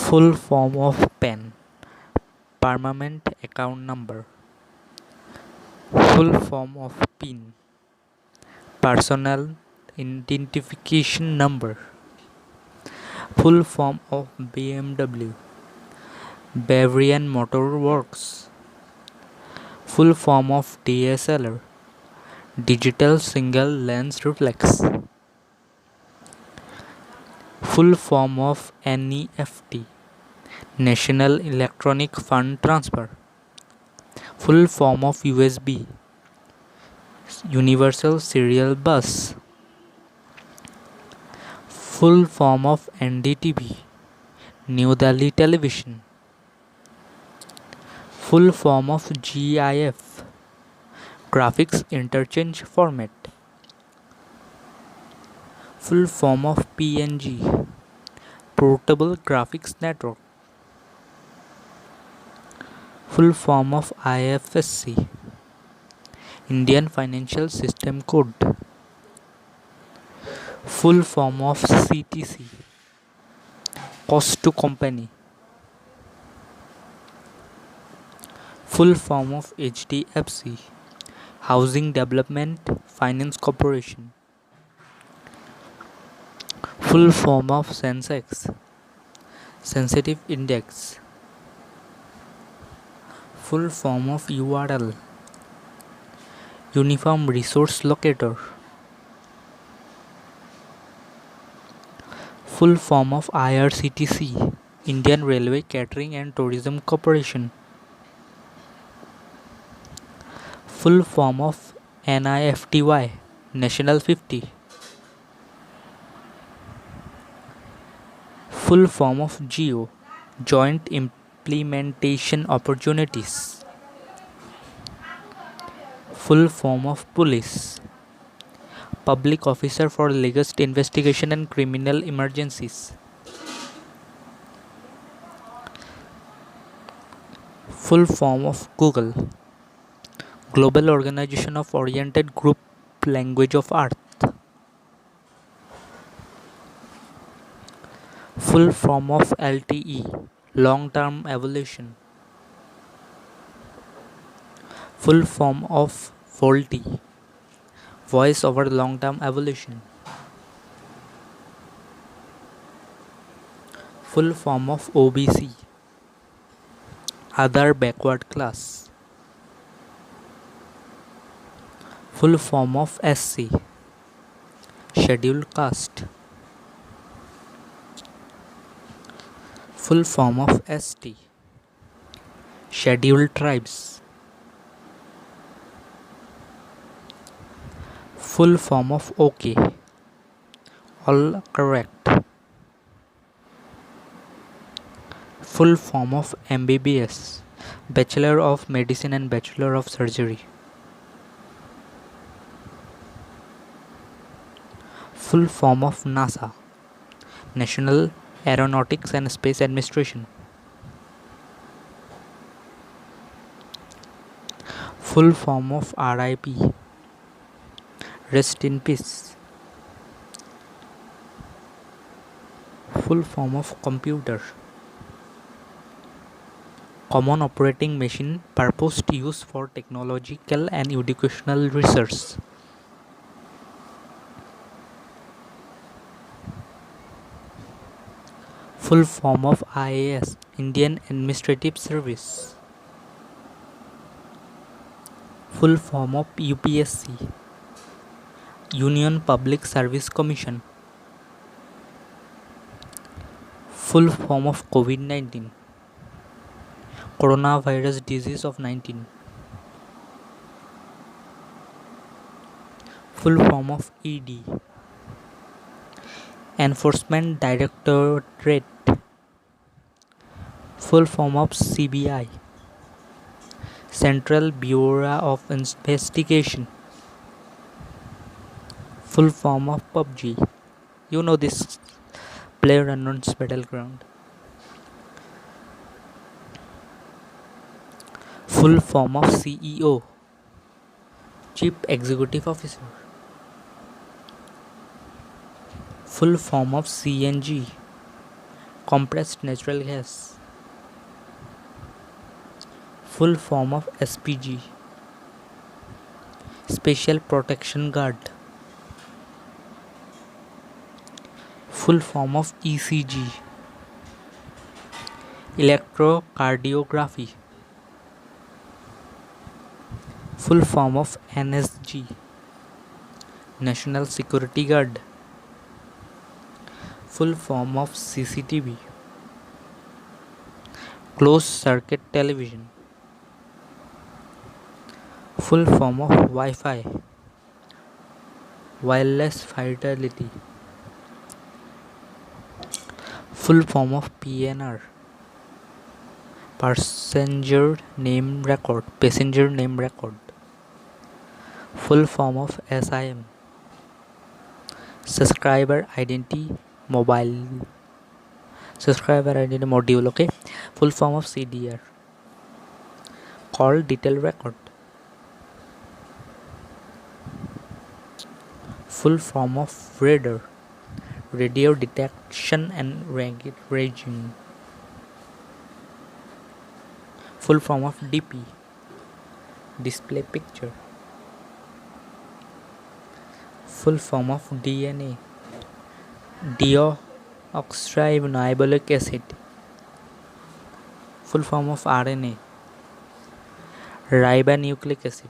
Full form of PAN, Permanent Account Number. Full form of PIN, Personal Identification Number. Full form of BMW, Bavarian Motor Works. Full form of DSLR, Digital Single Lens Reflex. Full form of NEFT, National Electronic Fund Transfer. Full form of USB, Universal Serial Bus. Full form of NDTV, New Delhi Television. Full form of GIF, Graphics Interchange Format. Full form of PNG, Portable Graphics Network. Full form of IFSC, Indian Financial System Code. Full form of CTC, Cost to Company. Full form of HDFC, Housing Development Finance Corporation. Full form of SENSEX, Sensitive Index. Full form of URL, Uniform Resource Locator. Full form of IRCTC, Indian Railway Catering and Tourism Corporation. Full form of NIFTY, National 50. Full form of JIO, Joint Implementation Opportunities. Full form of Police, Public Officer for Latest Investigation and Criminal Emergencies. Full form of Google, Global Organization of Oriented Group Language of Earth. Full form of LTE, Long-Term Evolution. Full form of VOLTE, Voice over Long-Term Evolution. Full form of OBC, Other Backward Class. Full form of SC, Scheduled Caste. Full form of ST, Scheduled Tribes. Full form of OK, All Correct. Full form of MBBS, Bachelor of Medicine and Bachelor of Surgery. Full form of NASA, National Aeronautics and Space Administration. Full form of RIP, Rest in Peace. Full form of Computer, Common Operating Machine purposed use for technological and educational research. Full form of IAS, Indian Administrative Service. Full form of UPSC, Union Public Service Commission. Full form of COVID-19, Coronavirus Disease of 19. Full form of ED, Enforcement Directorate. Full form of CBI, Central Bureau of Investigation. Full form of PUBG, you know this, PlayerUnknown's Battleground. Full form of CEO, Chief Executive Officer. Full form of CNG, compressed natural gas. Full form of SPG, special protection guard. Full form of ECG, electrocardiography. Full form of NSG, National Security Guard. Full form of CCTV, closed circuit television. Full form of Wi-Fi, wireless fidelity. Full form of PNR, passenger name record. Full form of SIM, subscriber identity module. Okay. Full form of CDR, call detail record. Full form of radar, radio detection and ranging. Full form of DP, display picture. Full form of DNA, deoxyribonucleic acid. Full form of RNA, ribonucleic acid.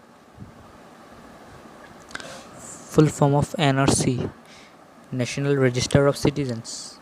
Full form of NRC, National Register of Citizens.